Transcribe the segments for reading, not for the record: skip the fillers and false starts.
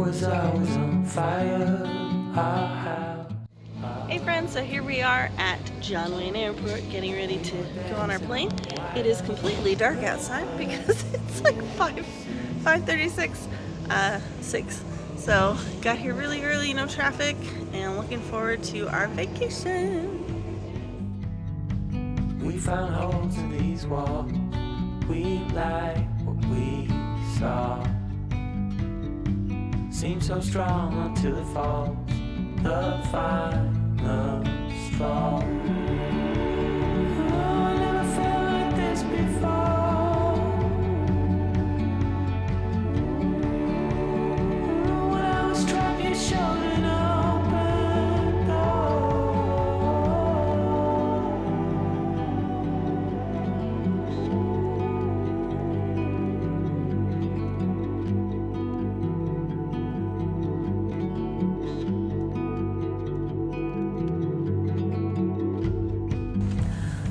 was always on fire. Hey friends, so here we are at John Wayne Airport getting ready to go on our plane. It is completely dark outside because it's like 5:36, 6. So got here really early, no traffic, and looking forward to our vacation. We found holes in these walls. We like what we saw. Seems so strong until it falls. The final straw. Oh, I never felt like this before. When I was trapped, you showed an open door.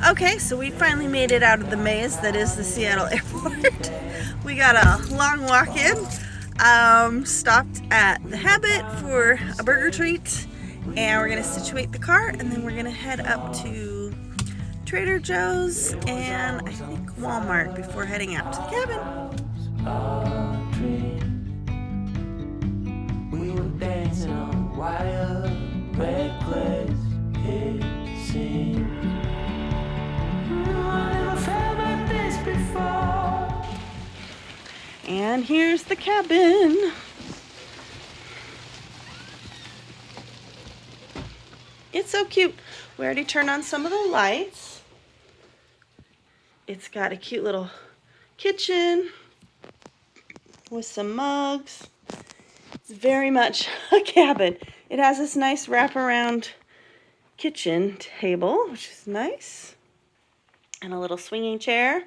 Okay, so we finally made it out of the maze that is the Seattle airport. We got a long walk in, stopped at the Habit for a burger treat, and we're gonna situate the car, and then we're gonna head up to Trader Joe's and I think Walmart before heading out to the cabin. We were dancing on wire, reckless, it seemed. And here's the cabin. It's so cute. We already turned on some of the lights. It's got a cute little kitchen with some mugs. It's very much a cabin. It has this nice wraparound kitchen table, which is nice. And a little swinging chair.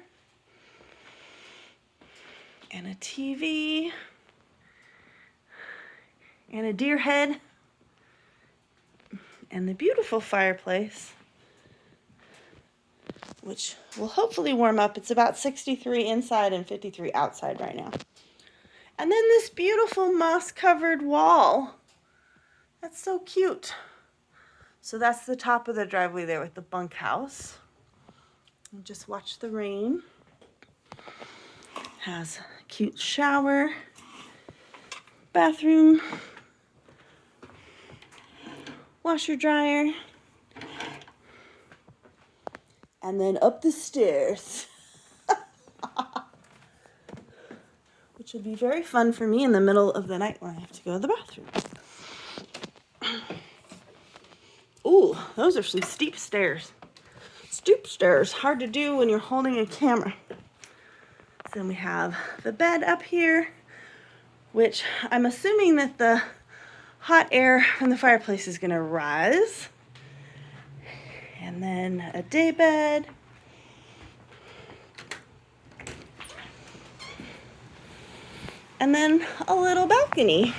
And a TV. And a deer head. And the beautiful fireplace, which will hopefully warm up. It's about 63 inside and 53 outside right now. And then this beautiful moss-covered wall. That's so cute. So that's the top of the driveway there with the bunkhouse. And just watch the rain. Has a cute shower, bathroom, washer dryer, and then up the stairs, which would be very fun for me in the middle of the night when I have to go to the bathroom. Ooh, those are some steep stairs. Stoop stairs, hard to do when you're holding a camera. Then we have the bed up here, which I'm assuming that the hot air from the fireplace is going to rise. And then a day bed. And then a little balcony,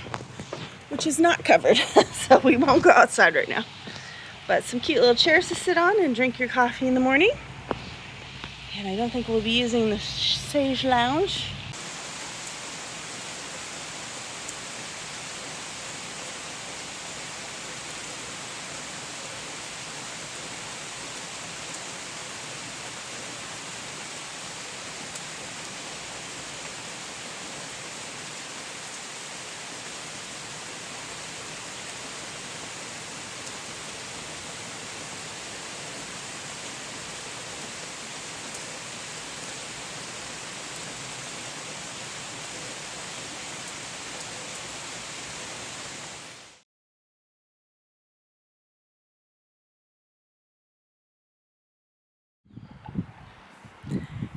which is not covered, so we won't go outside right now. But some cute little chairs to sit on and drink your coffee in the morning. And I don't think we'll be using the Sage Lounge.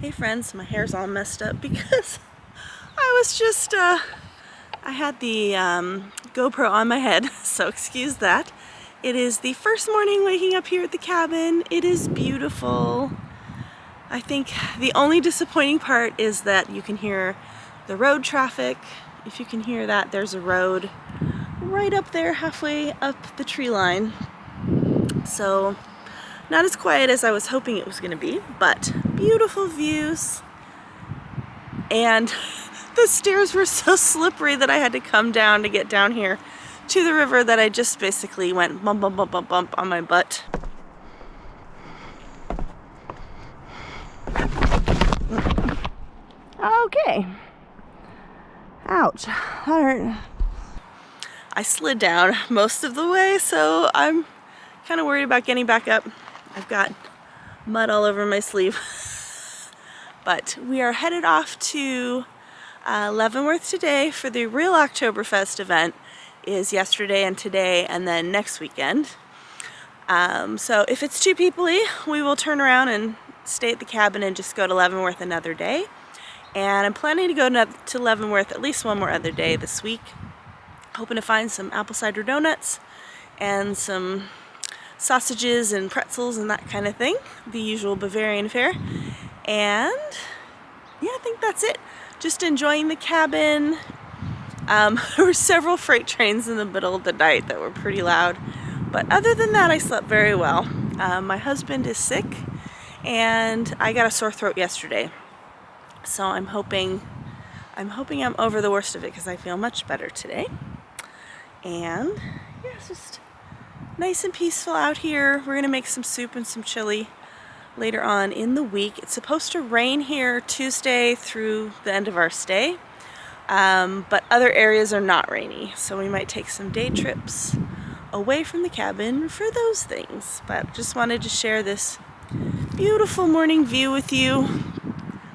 Hey friends, my hair's all messed up because I was just, I had the GoPro on my head, so excuse that. It is the first morning waking up here at the cabin. It is beautiful. I think the only disappointing part is that you can hear the road traffic. If you can hear that, there's a road right up there halfway up the tree line. So not as quiet as I was hoping it was going to be, but beautiful views. And The stairs were so slippery that I had to come down to get down here to the river that I just basically went bump, bump, bump, bump, bump on my butt. Okay. Ouch. That hurt. I slid down most of the way, so I'm kind of worried about getting back up. I've got mud all over my sleeve. But we are headed off to Leavenworth today for the real Oktoberfest event. Is yesterday and today and then next weekend. So if it's too peoply, we will turn around and stay at the cabin and just go to Leavenworth another day. And I'm planning to go to Leavenworth at least one more other day this week. Hoping to find some apple cider donuts and some sausages and pretzels and that kind of thing. The usual Bavarian fare. And yeah, I think that's it. Just enjoying the cabin. There were several freight trains in the middle of the night that were pretty loud. But other than that, I slept very well. My husband is sick and I got a sore throat yesterday. So I'm hoping I'm over the worst of it because I feel much better today. And yeah, it's just nice and peaceful out here. We're gonna make some soup and some chili later on in the week. It's supposed to rain here Tuesday through the end of our stay. But other areas are not rainy, so we might take some day trips away from the cabin for those things. But just wanted to share this beautiful morning view with you.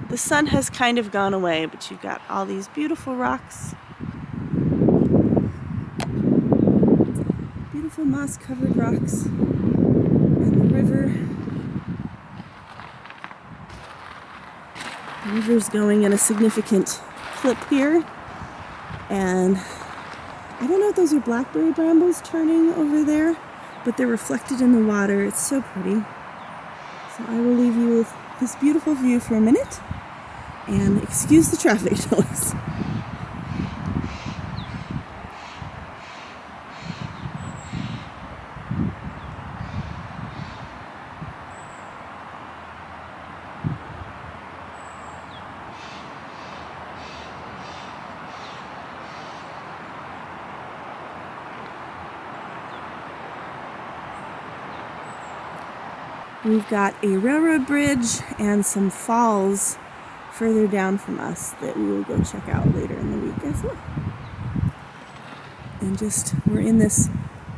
The sun has kind of gone away, but you've got all these beautiful rocks. Beautiful moss-covered rocks and the river. The river's going in a significant clip here, and I don't know if those are blackberry brambles turning over there, but they're reflected in the water. It's so pretty. So I will leave you with this beautiful view for a minute, and excuse the traffic noise. We've got a railroad bridge and some falls further down from us that we will go check out later in the week as well. And we're in this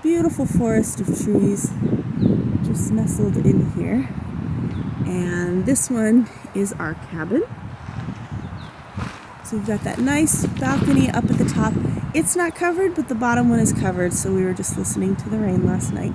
beautiful forest of trees just nestled in here. And this one is our cabin. So we've got that nice balcony up at the top. It's not covered, but the bottom one is covered, so we were just listening to the rain last night.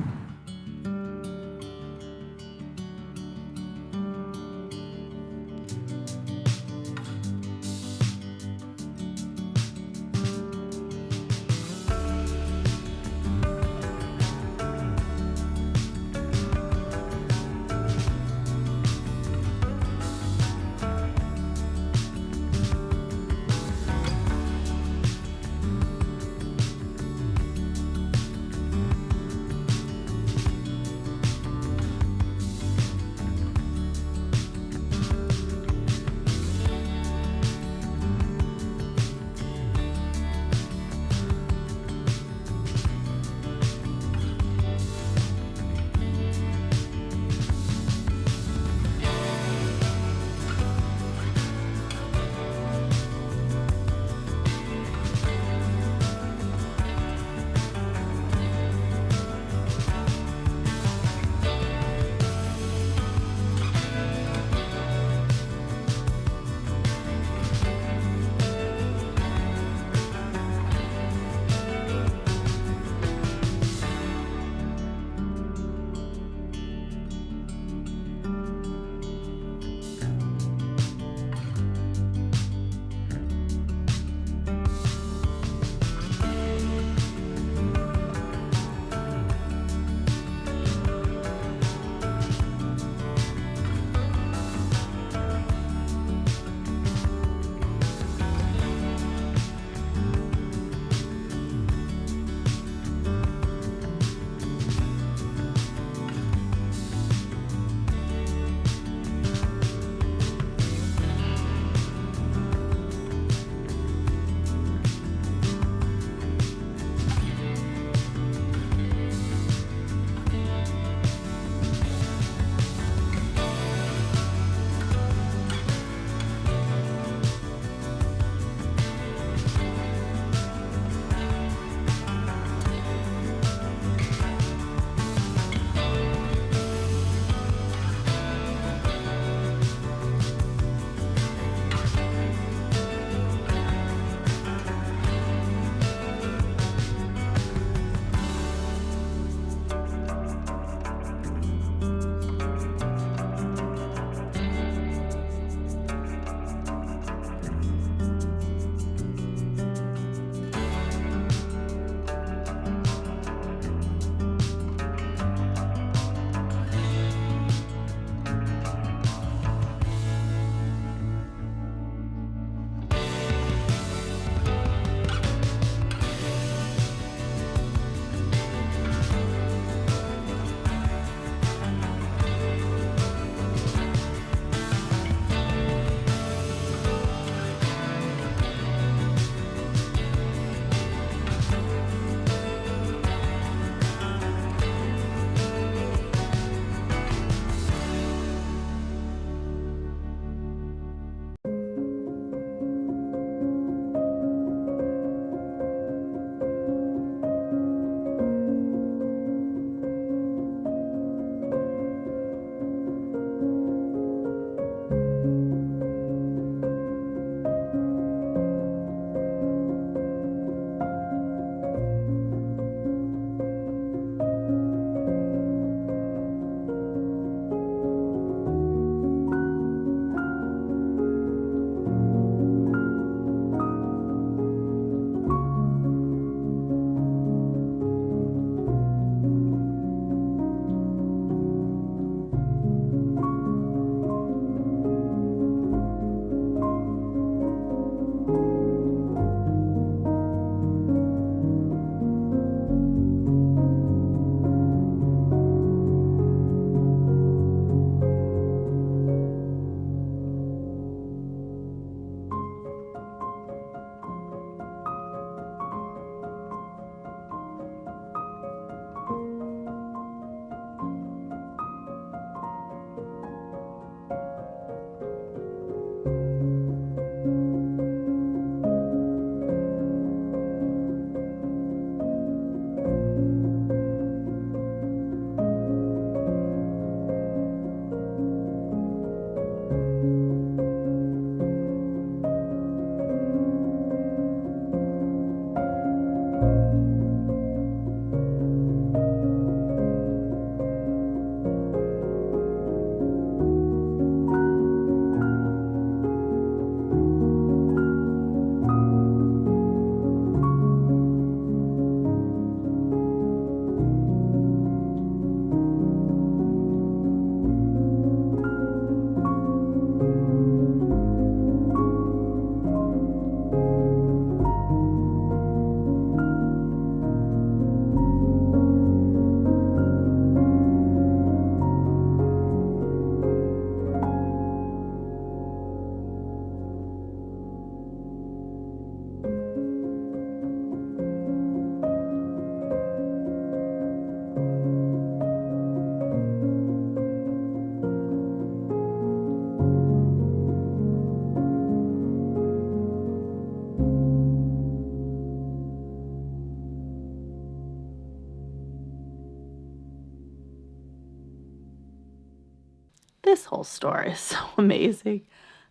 this whole store is so amazing.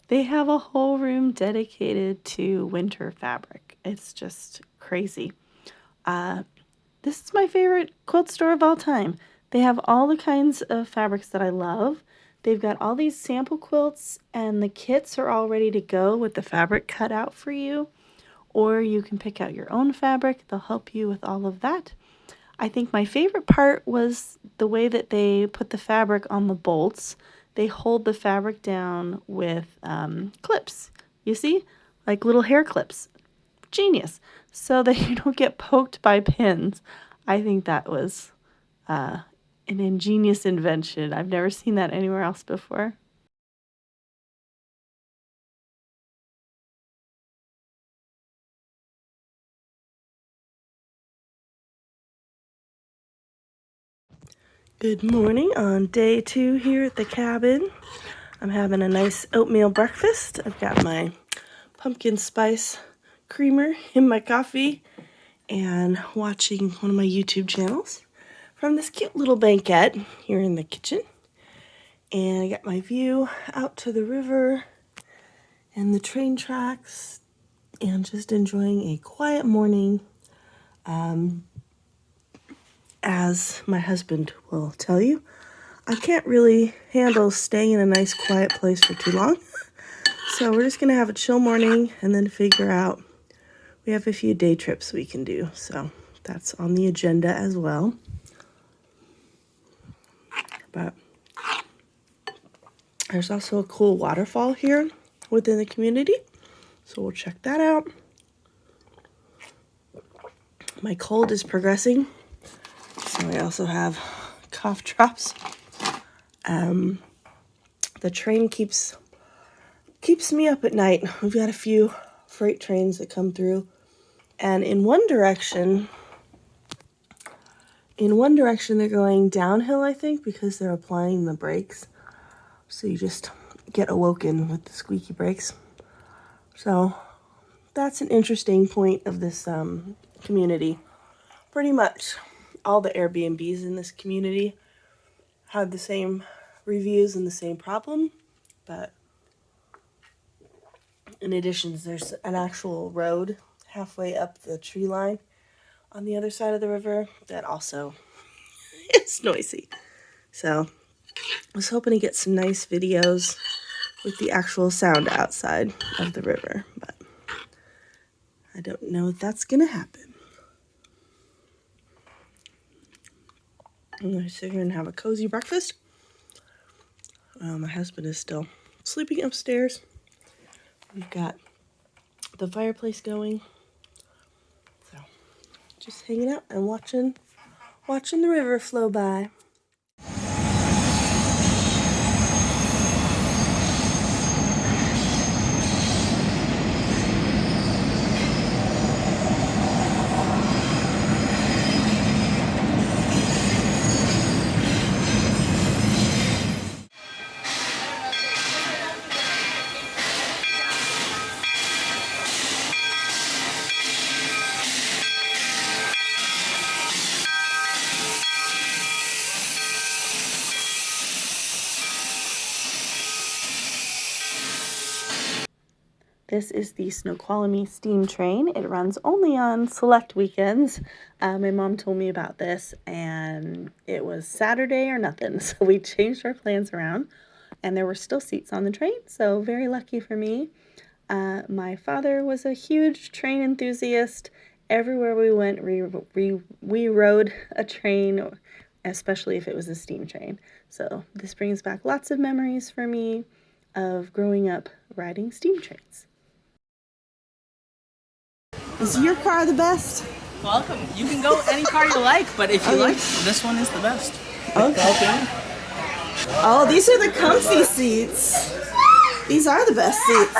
They have a whole room dedicated to winter fabric. It's just crazy. This is my favorite quilt store of all time. They have all the kinds of fabrics that I love. They've got all these sample quilts, and the kits are all ready to go with the fabric cut out for you. Or you can pick out your own fabric. They'll help you with all of that. I think my favorite part was the way that they put the fabric on the bolts. They hold the fabric down with clips, you see? Like little hair clips. Genius. So that you don't get poked by pins. I think that was an ingenious invention. I've never seen that anywhere else before. Good morning on day 2 here at the cabin. I'm having a nice oatmeal breakfast. I've got my pumpkin spice creamer in my coffee and watching one of my YouTube channels from this cute little banquette here in the kitchen. And I got my view out to the river and the train tracks and just enjoying a quiet morning. As my husband will tell you, I can't really handle staying in a nice quiet place for too long. So we're just going to have a chill morning and then figure out. We have a few day trips we can do. So that's on the agenda as well. But there's also a cool waterfall here within the community. So we'll check that out. My cold is progressing. So I also have cough drops. The train keeps me up at night. We've got a few freight trains that come through, and in one direction they're going downhill, I think, because they're applying the brakes. So you just get awoken with the squeaky brakes. So that's an interesting point of this community. Pretty much all the Airbnbs in this community had the same reviews and the same problem, but in addition, there's an actual road halfway up the tree line on the other side of the river that also is noisy. So I was hoping to get some nice videos with the actual sound outside of the river, but I don't know if that's gonna happen. I'm gonna sit here and have a cozy breakfast. My husband is still sleeping upstairs. We've got the fireplace going. So just hanging out and watching the river flow by. This is the Snoqualamie steam train. It runs only on select weekends. My mom told me about this, and it was Saturday or nothing, so we changed our plans around, and there were still seats on the train, so very lucky for me. My father was a huge train enthusiast. Everywhere we went, we rode a train, especially if it was a steam train. So this brings back lots of memories for me of growing up riding steam trains. Is your car the best? Welcome. You can go any car you like, but if you like, this one is the best. Okay. Oh, these are the comfy seats. These are the best seats.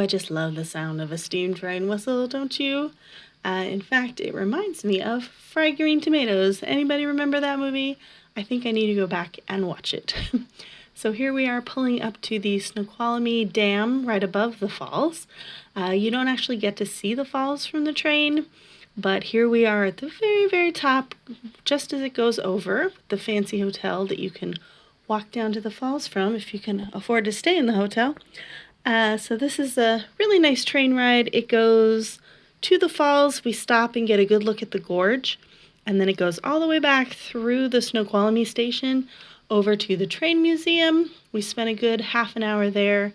just love the sound of a steam train whistle, don't you? In fact, it reminds me of Fried Green Tomatoes. Anybody remember that movie? I think I need to go back and watch it. So here we are pulling up to the Snoqualamie Dam right above the falls. You don't actually get to see the falls from the train, but here we are at the very, very top, just as it goes over, the fancy hotel that you can walk down to the falls from if you can afford to stay in the hotel. So this is a really nice train ride. It goes to the falls, we stop and get a good look at the gorge, and then it goes all the way back through the Snoqualamie station over to the train museum. We spent a good half an hour there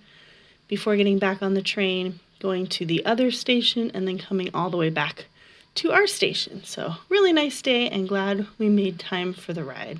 before getting back on the train, going to the other station, and then coming all the way back to our station. So really nice day, and glad we made time for the ride.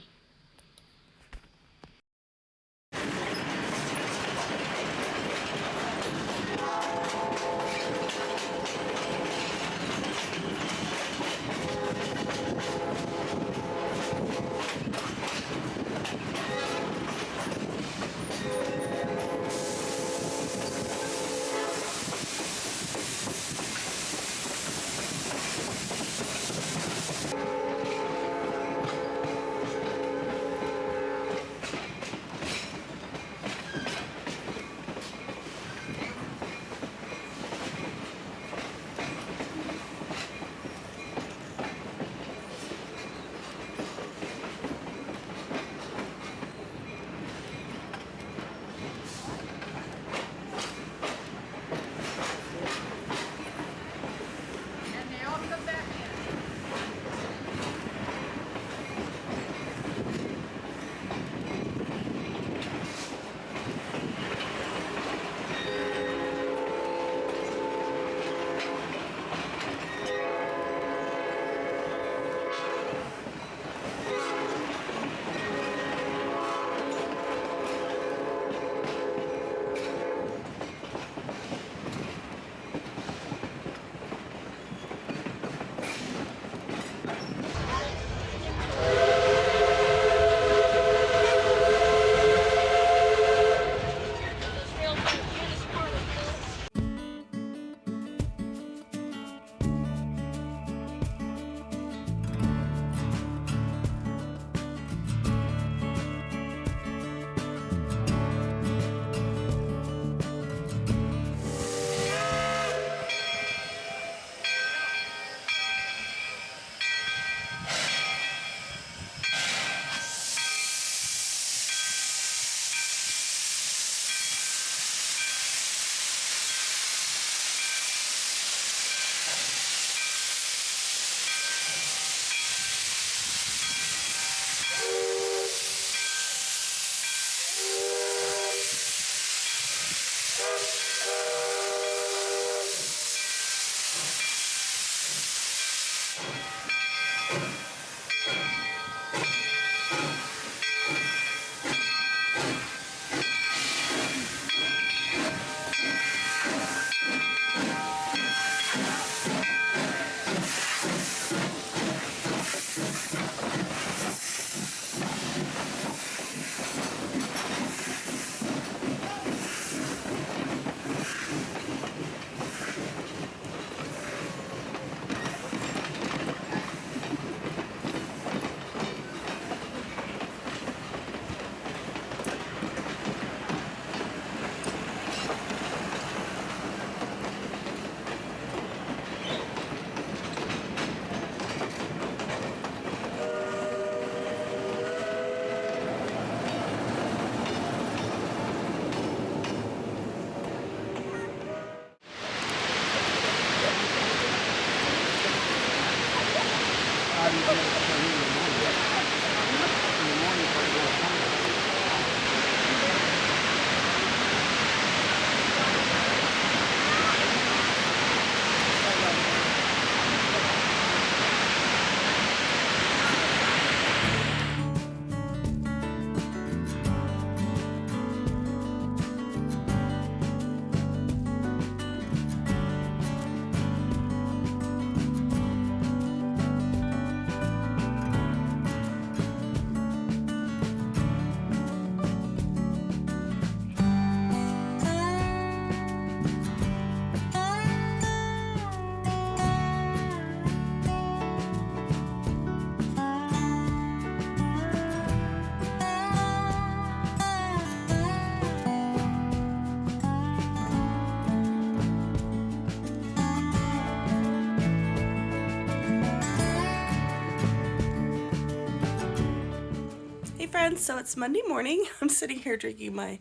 friends, so it's Monday morning. I'm sitting here drinking my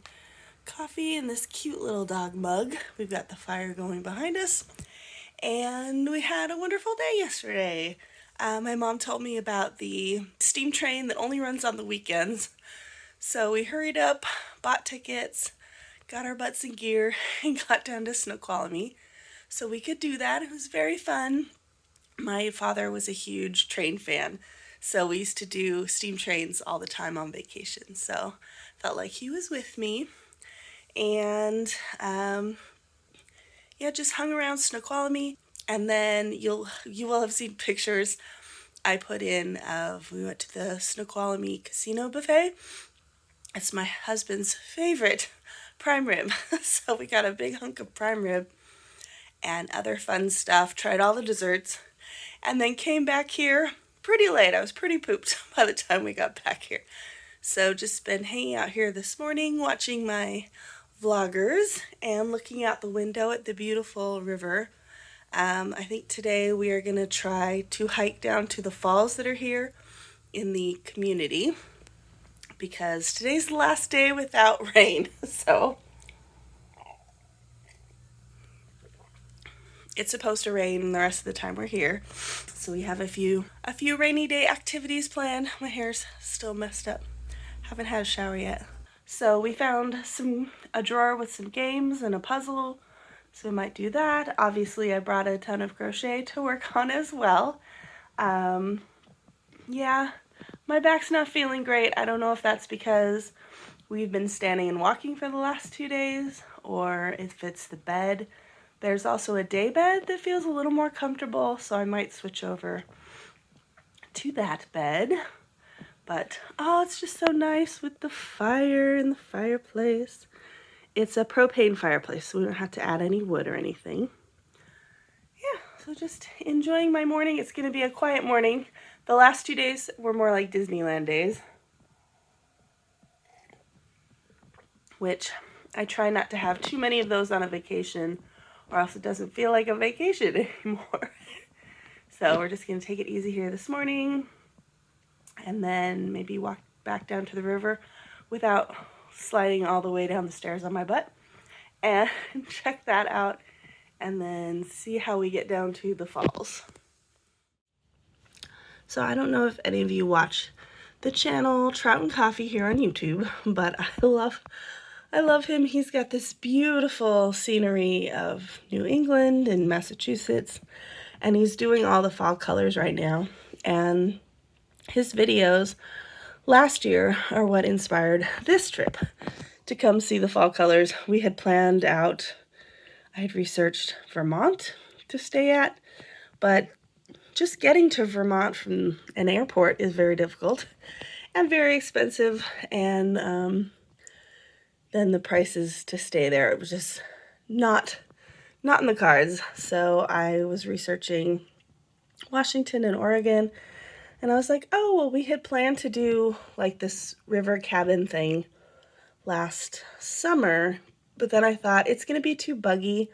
coffee in this cute little dog mug. We've got the fire going behind us, and we had a wonderful day yesterday. My mom told me about the steam train that only runs on the weekends, so we hurried up, bought tickets, got our butts in gear, and got down to Snoqualamie so we could do that. It was very fun. My father was a huge train fan, so we used to do steam trains all the time on vacation, so felt like he was with me. And yeah, just hung around Snoqualmie, and then you will have seen pictures I put in of, we went to the Snoqualmie Casino buffet. It's my husband's favorite prime rib, so we got a big hunk of prime rib and other fun stuff, tried all the desserts, and then came back here pretty late. I was pretty pooped by the time we got back here. So just been hanging out here this morning, watching my vloggers and looking out the window at the beautiful river. I think today we are going to try to hike down to the falls that are here in the community, because today's the last day without rain. So it's supposed to rain the rest of the time we're here. So we have a few rainy day activities planned. My hair's still messed up. Haven't had a shower yet. So we found a drawer with some games and a puzzle. So we might do that. Obviously I brought a ton of crochet to work on as well. Yeah, my back's not feeling great. I don't know if that's because we've been standing and walking for the last 2 days, or if it's the bed. There's also a day bed that feels a little more comfortable, so I might switch over to that bed. But, oh, it's just so nice with the fire in the fireplace. It's a propane fireplace, so we don't have to add any wood or anything. Yeah, so just enjoying my morning. It's going to be a quiet morning. The last 2 days were more like Disneyland days, which I try not to have too many of those on a vacation, or else it doesn't feel like a vacation anymore. So we're just going to take it easy here this morning, and then maybe walk back down to the river without sliding all the way down the stairs on my butt, and check that out, and then see how we get down to the falls. So I don't know if any of you watch the channel Trout and Coffee here on YouTube, but I love him. He's got this beautiful scenery of New England and Massachusetts, and he's doing all the fall colors right now. And his videos last year are what inspired this trip to come see the fall colors. We had planned out, I had researched Vermont to stay at, but just getting to Vermont from an airport is very difficult and very expensive, and then the prices to stay there, it was just not in the cards. So I was researching Washington and Oregon, and I was like, oh, well, we had planned to do like this river cabin thing last summer, but then I thought it's going to be too buggy.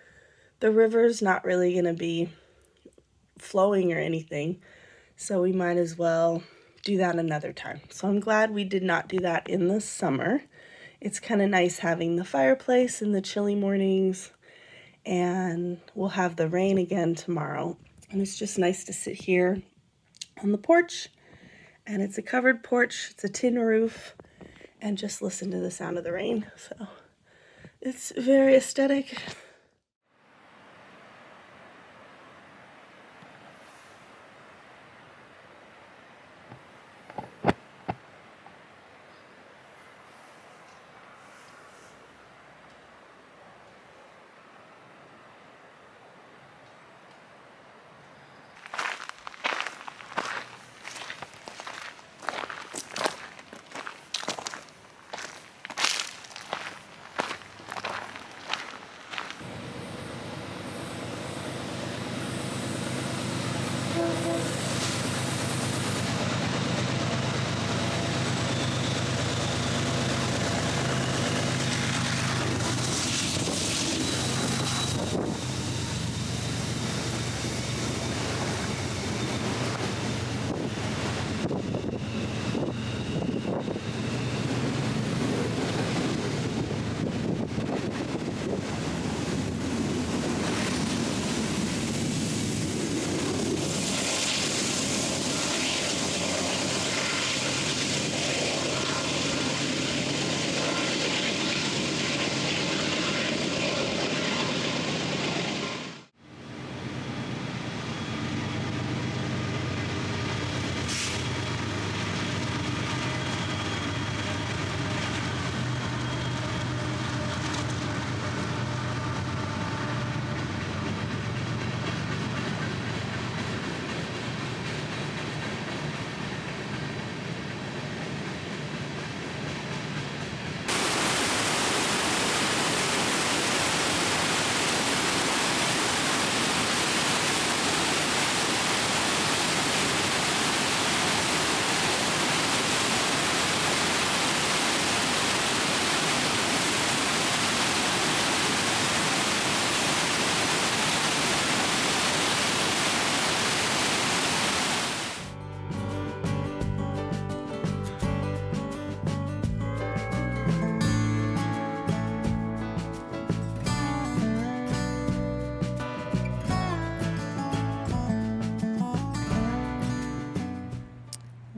The river's not really going to be flowing or anything, so we might as well do that another time. So I'm glad we did not do that in the summer. It's kind of nice having the fireplace in the chilly mornings, and we'll have the rain again tomorrow. And it's just nice to sit here on the porch, and it's a covered porch, it's a tin roof, and just listen to the sound of the rain. So it's very aesthetic.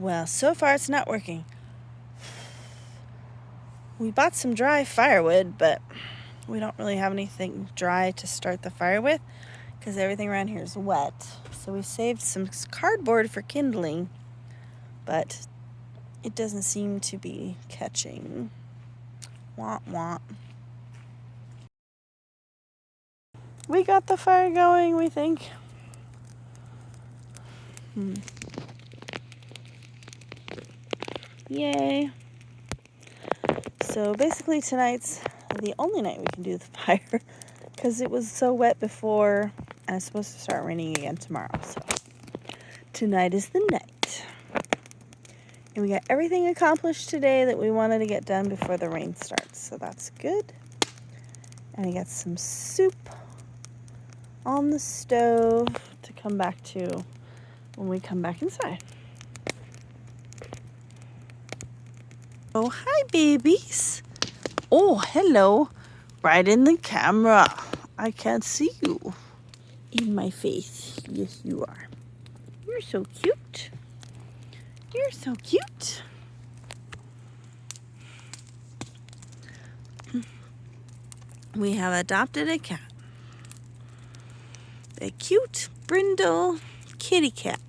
Well, so far it's not working. We bought some dry firewood, but we don't really have anything dry to start the fire with because everything around here is wet. So we saved some cardboard for kindling, but it doesn't seem to be catching. Womp womp. We got the fire going, we think. Yay. So basically tonight's the only night we can do the fire because it was so wet before and it's supposed to start raining again tomorrow. So tonight is the night. And we got everything accomplished today that we wanted to get done before the rain starts. So that's good. And we got some soup on the stove to come back to when we come back inside. Oh, hi, babies. Oh, hello. Right in the camera. I can't see you. In my face. Yes, you are. You're so cute. You're so cute. We have adopted a cat. A cute brindle kitty cat.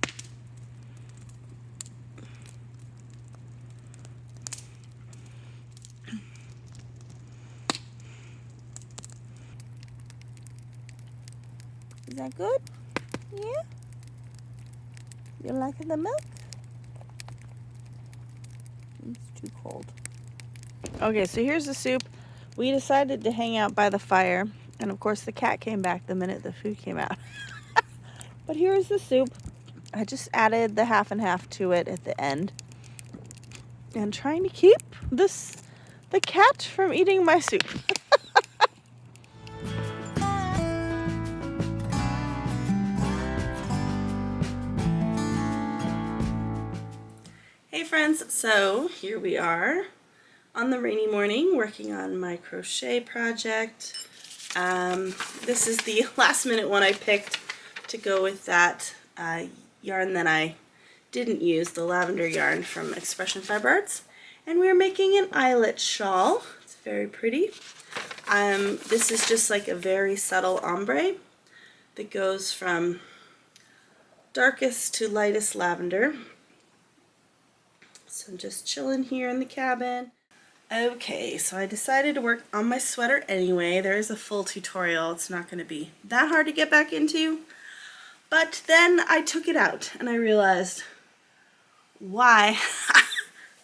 Is that good? Yeah? You liking the milk? It's too cold. Okay, so here's the soup. We decided to hang out by the fire, and of course the cat came back the minute the food came out. But here's the soup. I just added the half and half to it at the end. And trying to keep the cat from eating my soup. Hey friends, so here we are on the rainy morning working on my crochet project. This is the last minute one I picked to go with that yarn that I didn't use, the lavender yarn from Expression Fiber Arts. And we're making an eyelet shawl. It's very pretty. This is just like a very subtle ombre that goes from darkest to lightest lavender. So I'm just chilling here in the cabin. Okay, so I decided to work on my sweater anyway. There is a full tutorial. It's not going to be that hard to get back into. But then I took it out and I realized why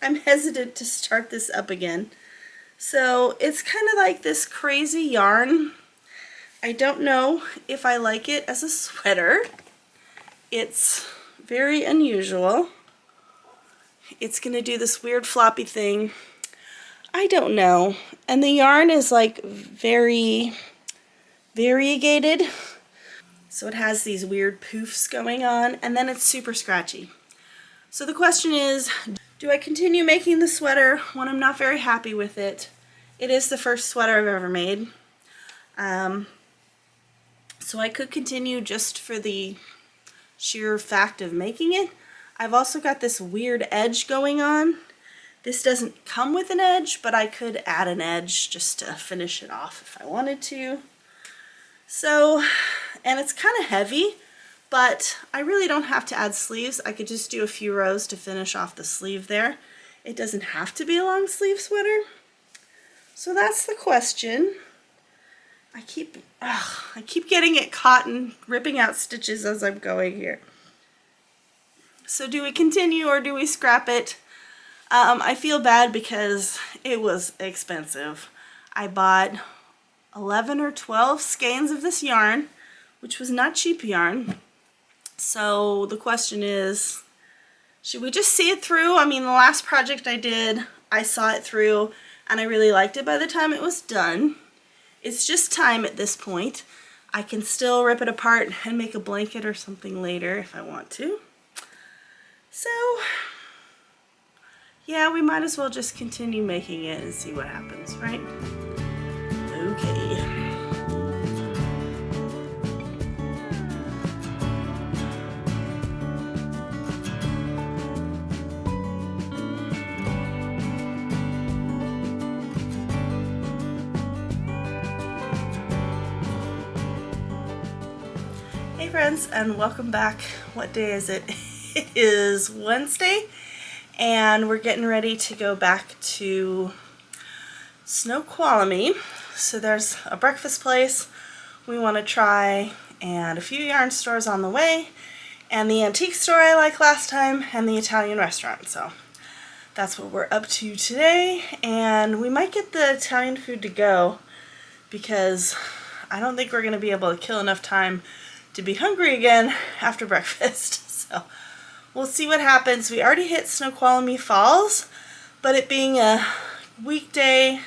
I'm hesitant to start this up again. So it's kind of like this crazy yarn. I don't know if I like it as a sweater. It's very unusual. It's going to do this weird floppy thing. I don't know. And the yarn is like very variegated. So it has these weird poofs going on, and then it's super scratchy. So the question is, do I continue making the sweater when I'm not very happy with it? It is the first sweater I've ever made. So I could continue just for the sheer fact of making it. I've also got this weird edge going on. This doesn't come with an edge, but I could add an edge just to finish it off if I wanted to. So, and it's kind of heavy, but I really don't have to add sleeves. I could just do a few rows to finish off the sleeve there. It doesn't have to be a long sleeve sweater. So that's the question. I keep getting it caught and ripping out stitches as I'm going here. So do we continue or do we scrap it? I feel bad because it was expensive. I bought 11 or 12 skeins of this yarn, which was not cheap yarn. So the question is, should we just see it through? I mean, the last project I did, I saw it through and I really liked it by the time it was done. It's just time at this point. I can still rip it apart and make a blanket or something later if I want to. So, yeah, we might as well just continue making it and see what happens, right? Okay. friends, and welcome back. What day is it? It is Wednesday, and we're getting ready to go back to Snoqualmie. So there's a breakfast place we want to try, and a few yarn stores on the way, and the antique store I liked last time, and the Italian restaurant. So that's what we're up to today, and we might get the Italian food to go because I don't think we're going to be able to kill enough time to be hungry again after breakfast. So we'll see what happens. We already hit Snoqualmie Falls, but it being a weekday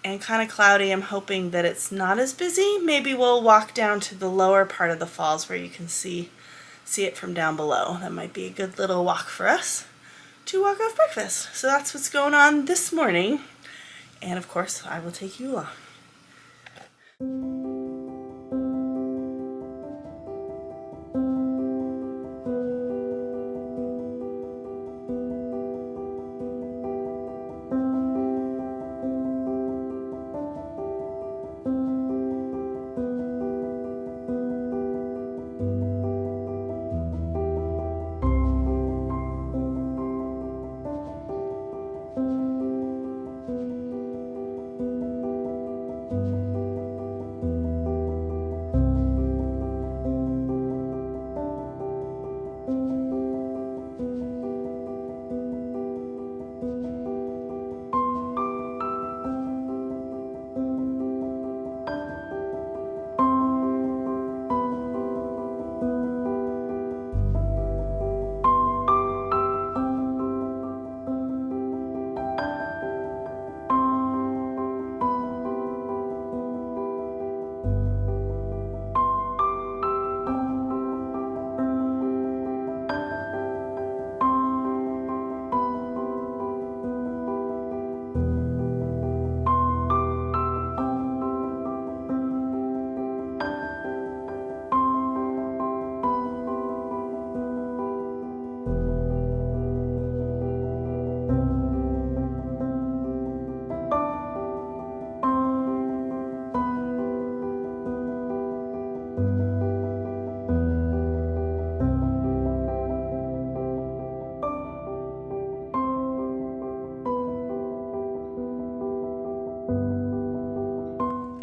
and kind of cloudy, I'm hoping that it's not as busy. Maybe we'll walk down to the lower part of the falls where you can see it from down below. That might be a good little walk for us to walk off breakfast. So that's what's going on this morning, and of course I will take you along.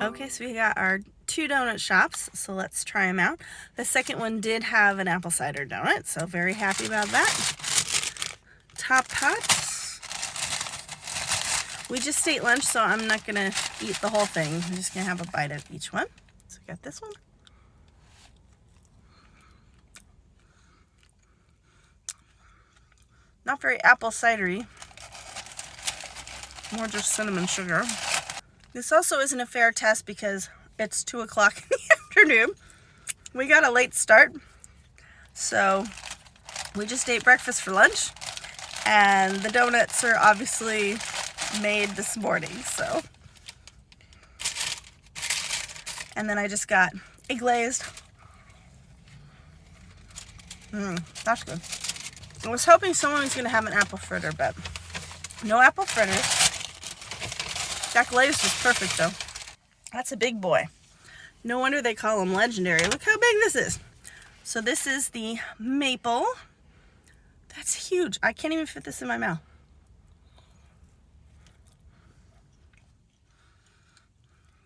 Okay, so we got our 2 donut shops, so let's try them out. The second one did have an apple cider donut, so very happy about that. Top Pots. We just ate lunch, so I'm not going to eat the whole thing. I'm just going to have a bite of each one. So we got this one. Not very apple cidery. More just cinnamon sugar. This also isn't a fair test because it's 2 o'clock in the afternoon. We got a late start, so we just ate breakfast for lunch, and the donuts are obviously made this morning, so. And then I just got a glazed. That's good. I was hoping someone was going to have an apple fritter, but no apple fritters. That glaze was perfect, though. That's a big boy. No wonder they call them legendary. Look how big this is. So this is the maple. That's huge. I can't even fit this in my mouth.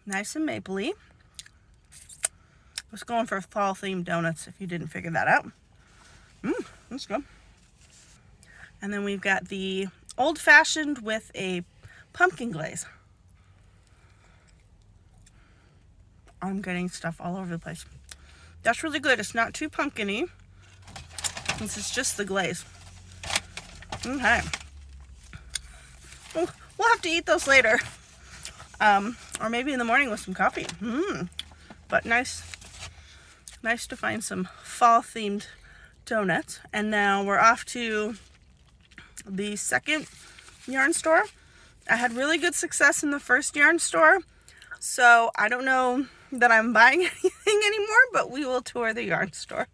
Nice and mapley. I was going for fall-themed donuts, if you didn't figure that out. That's good. And then we've got the old-fashioned with a pumpkin glaze. I'm getting stuff all over the place. That's really good. It's not too pumpkin-y. It's just the glaze. Okay. We'll have to eat those later. Or maybe in the morning with some coffee. But nice to find some fall-themed donuts. And now we're off to the second yarn store. I had really good success in the first yarn store, so I don't know that I'm buying anything anymore, but we will tour the yarn store.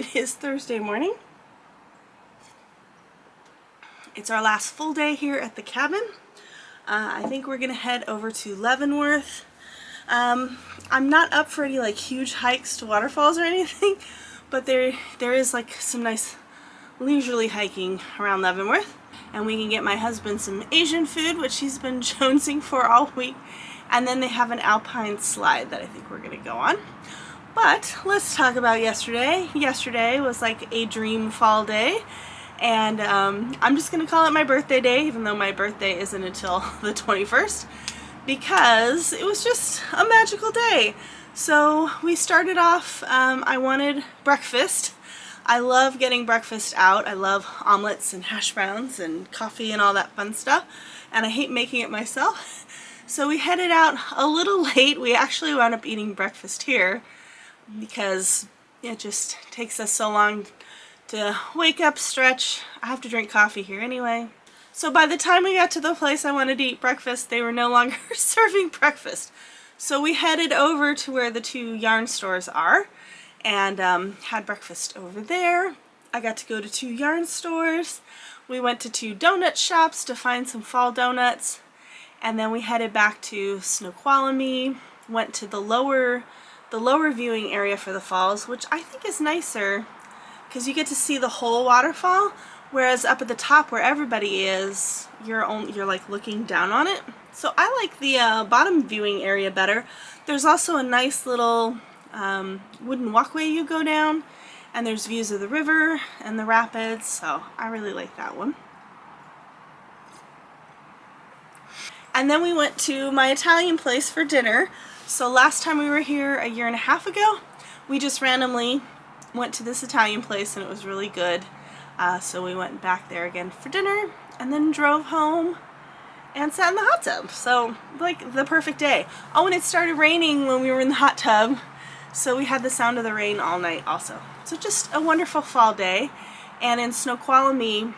It is Thursday morning. It's our last full day here at the cabin. I think we're gonna head over to Leavenworth. I'm not up for any like huge hikes to waterfalls or anything, but there is like some nice leisurely hiking around Leavenworth, and we can get my husband some Asian food, which he's been jonesing for all week, and then they have an alpine slide that I think we're gonna go on. But let's talk about yesterday. Yesterday was like a dream fall day, and I'm just gonna call it my birthday day, even though my birthday isn't until the 21st, because it was just a magical day. So we started off, I wanted breakfast. I love getting breakfast out. I love omelets and hash browns and coffee and all that fun stuff, and I hate making it myself. So we headed out a little late. We actually wound up eating breakfast here because it just takes us so long to wake up, stretch. I have to drink coffee here anyway. So by the time we got to the place I wanted to eat breakfast, they were no longer serving breakfast. So we headed over to where the two yarn stores are and had breakfast over there. I got to go to two yarn stores. We went to two donut shops to find some fall donuts, and then we headed back to Snoqualamie, went to the lower viewing area for the falls, which I think is nicer because you get to see the whole waterfall, whereas up at the top where everybody is, you're like looking down on it. So I like the bottom viewing area better. There's also a nice little wooden walkway you go down, and there's views of the river and the rapids, so I really like that one. And then we went to my Italian place for dinner. So last time we were here a year and a half ago, we just randomly went to this Italian place and it was really good. So we went back there again for dinner and then drove home and sat in the hot tub. So like the perfect day. Oh, and it started raining when we were in the hot tub, so we had the sound of the rain all night also. So just a wonderful fall day. And in Snoqualamie,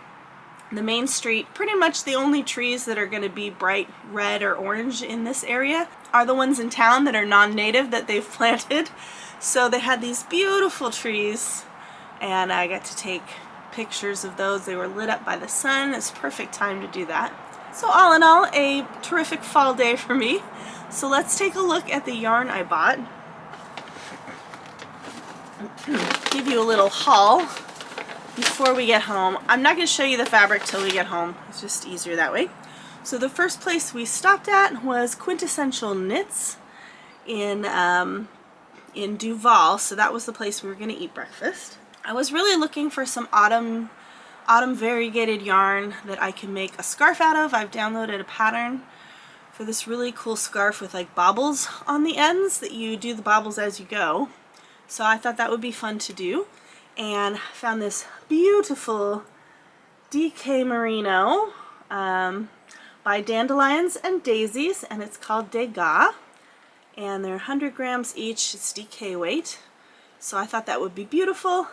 the main street, pretty much the only trees that are going to be bright red or orange in this area are the ones in town that are non-native that they've planted. So they had these beautiful trees, and I got to take pictures of those. They were lit up by the sun. It's perfect time to do that. So all in all, a terrific fall day for me. So let's take a look at the yarn I bought. Give you a little haul before we get home. I'm not going to show you the fabric till we get home. It's just easier that way. So the first place we stopped at was Quintessential Knits in Duval. So that was the place we were going to eat breakfast. I was really looking for some autumn variegated yarn that I can make a scarf out of. I've downloaded a pattern for this really cool scarf with like bobbles on the ends that you do the bobbles as you go. So I thought that would be fun to do, and found this beautiful DK Merino by Dandelions and Daisies, and it's called Degas, and they're 100 grams each. It's DK weight, so I thought that would be beautiful,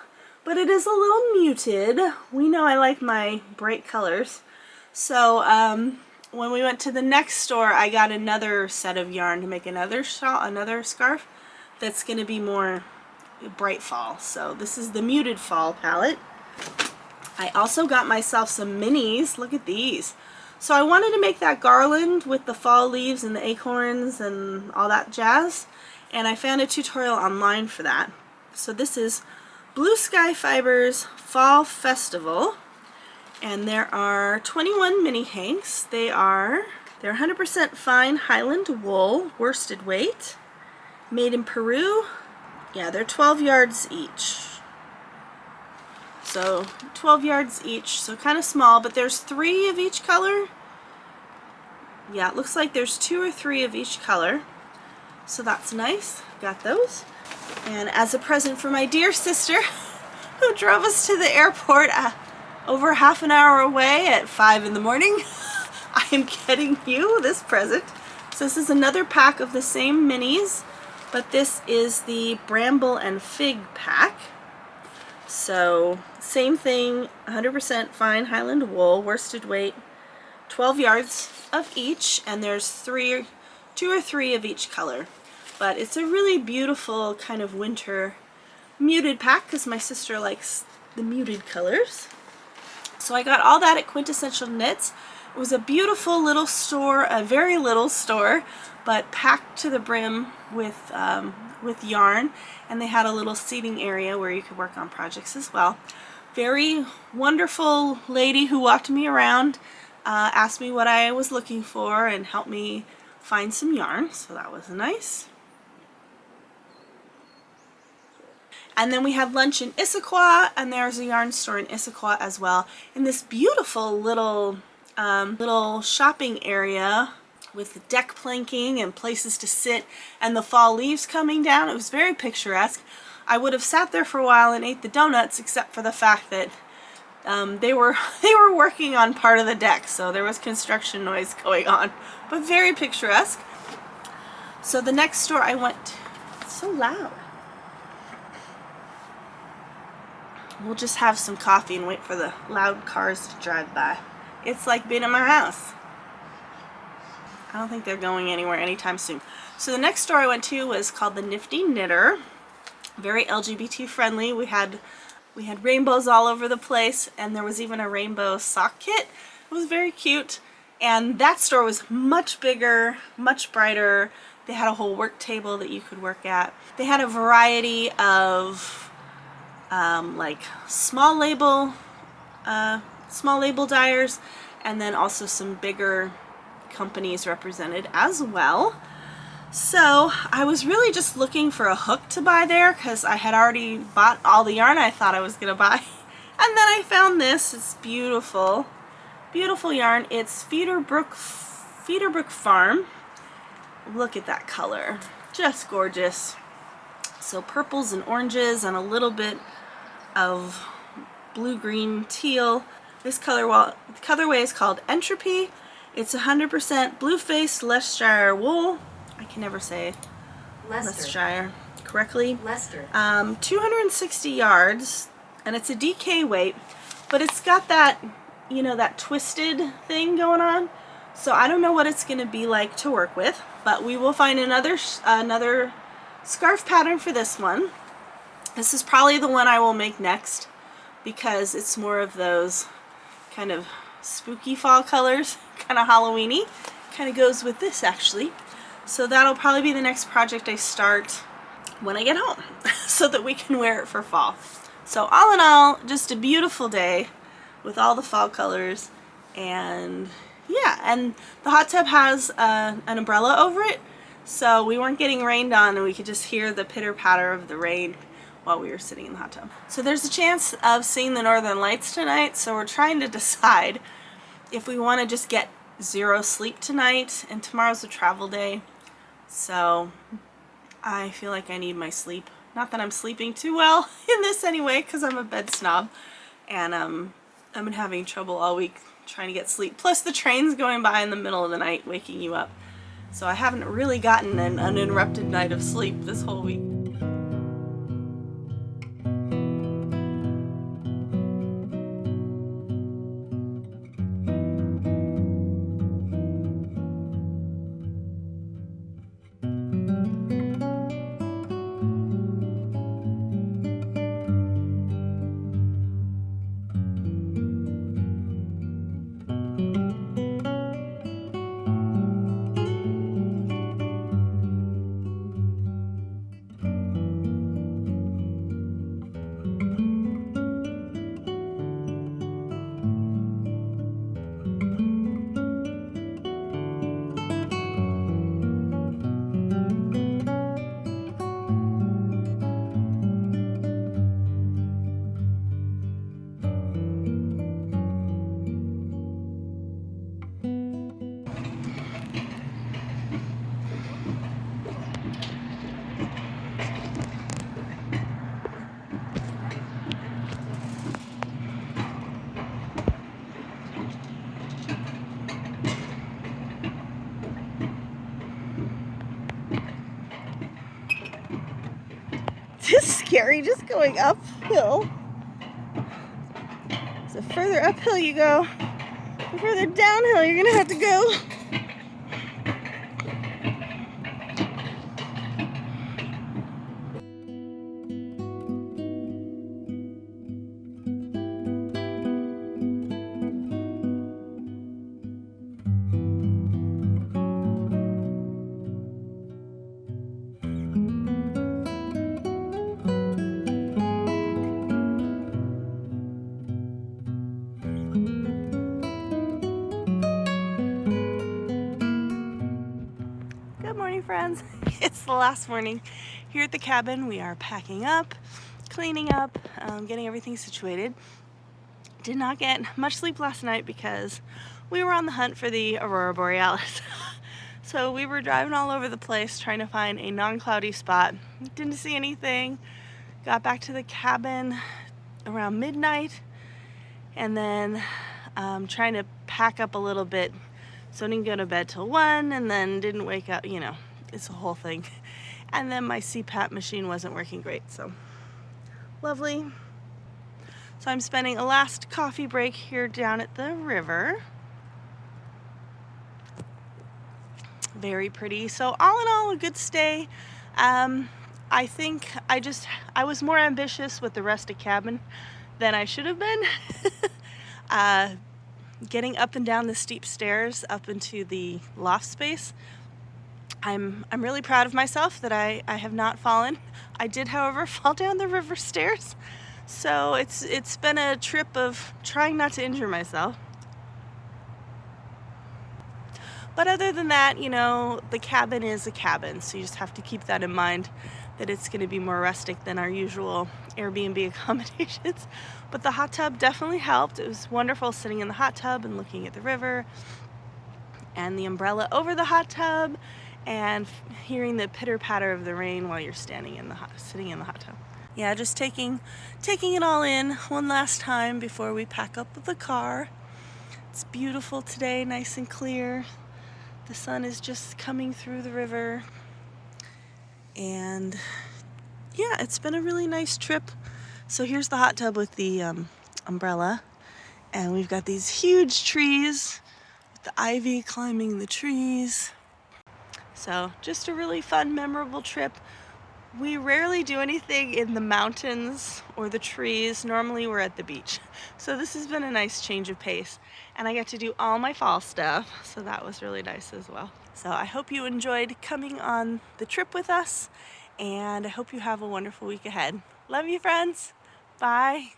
but it is a little muted. We know I like my bright colors, so when we went to the next store, I got another set of yarn to make another shawl, another scarf that's going to be more bright fall. So this is the muted fall palette. I also got myself some minis. Look at these. So I wanted to make that garland with the fall leaves and the acorns and all that jazz, and I found a tutorial online for that. So this is Blue Sky Fibers Fall Festival, and there are 21 mini hanks. They're 100% fine Highland wool, worsted weight, made in Peru. Yeah, they're 12 yards each. So 12 yards each, so kind of small, but there's 3 of each color. Yeah, it looks like there's 2 or 3 of each color. So that's nice. Got those. And as a present for my dear sister who drove us to the airport over half an hour away at 5 in the morning, I am getting you this present. So this is another pack of the same minis, but this is the Bramble and Fig pack. So same thing, 100% fine Highland wool, worsted weight, 12 yards of each, and there's 2 or 3 of each color. But it's a really beautiful kind of winter muted pack because my sister likes the muted colors. So I got all that at Quintessential Knits. It was a beautiful little store, a very little store, but packed to the brim with yarn, and they had a little seating area where you could work on projects as well. Very wonderful lady who walked me around, asked me what I was looking for and helped me find some yarn, so that was nice. And then we had lunch in Issaquah, and there's a yarn store in Issaquah as well, in this beautiful little shopping area with deck planking and places to sit and the fall leaves coming down. It was very picturesque. I would have sat there for a while and ate the donuts, except for the fact that they were working on part of the deck, so there was construction noise going on, but very picturesque. So the next store I went to, it's so loud. We'll just have some coffee and wait for the loud cars to drive by. It's like being in my house. I don't think they're going anywhere anytime soon. So the next store I went to was called the Nifty Knitter. Very LGBT friendly. We had rainbows all over the place, and there was even a rainbow sock kit. It was very cute. And that store was much bigger, much brighter. They had a whole work table that you could work at. They had a variety of like small label dyers, and then also some bigger companies represented as well. So I was really just looking for a hook to buy there because I had already bought all the yarn I thought I was gonna buy. And then I found this. It's beautiful, beautiful yarn. It's Feederbrook Farm. Look at that color, just gorgeous. So purples and oranges and a little bit of blue, green, teal. This colorway is called Entropy. It's 100% blue-faced Leicestershire wool. I can never say Leicestershire correctly. 260 yards, and it's a DK weight, but it's got that, you know, that twisted thing going on. So I don't know what it's going to be like to work with, but we will find another scarf pattern for this one. This is probably the one I will make next because it's more of those kind of spooky fall colors, kind of Halloween-y. Kind of goes with this actually. So that'll probably be the next project I start when I get home so that we can wear it for fall. So all in all, just a beautiful day with all the fall colors, and yeah, and the hot tub has an umbrella over it, so we weren't getting rained on and we could just hear the pitter-patter of the rain while we were sitting in the hot tub. So there's a chance of seeing the northern lights tonight, so we're trying to decide if we want to just get zero sleep tonight, and tomorrow's a travel day. So I feel like I need my sleep. Not that I'm sleeping too well in this anyway, because I'm a bed snob, and I've been having trouble all week trying to get sleep. Plus the train's going by in the middle of the night, waking you up. So I haven't really gotten an uninterrupted night of sleep this whole week. It's scary just going uphill. So further uphill you go, the further downhill you're gonna have to go. friends. It's the last morning here at the cabin. We are packing up, cleaning up, getting everything situated. Did not get much sleep last night because we were on the hunt for the aurora borealis. So we were driving all over the place trying to find a non-cloudy spot. Didn't see anything. Got back to the cabin around midnight, and then trying to pack up a little bit, so I didn't go to bed till 1, and then didn't wake up, you know, it's a whole thing. And then my CPAP machine wasn't working great, so lovely. So I'm spending a last coffee break here down at the river. Very pretty. So all in all, a good stay. I think I was more ambitious with the rustic cabin than I should have been. Getting up and down the steep stairs up into the loft space, I'm really proud of myself that I have not fallen. I did, however, fall down the river stairs. So it's been a trip of trying not to injure myself. But other than that, you know, the cabin is a cabin, so you just have to keep that in mind, that it's going to be more rustic than our usual Airbnb accommodations. But the hot tub definitely helped. It was wonderful sitting in the hot tub and looking at the river and the umbrella over the hot tub and hearing the pitter-patter of the rain while you're sitting in the hot tub. Yeah, just taking it all in one last time before we pack up the car. It's beautiful today, nice and clear. The sun is just coming through the river. And yeah, it's been a really nice trip. So here's the hot tub with the umbrella. And we've got these huge trees with the ivy climbing the trees. So just a really fun, memorable trip. We rarely do anything in the mountains or the trees. Normally we're at the beach. So this has been a nice change of pace. And I got to do all my fall stuff, so that was really nice as well. So I hope you enjoyed coming on the trip with us, and I hope you have a wonderful week ahead. Love you, friends. Bye.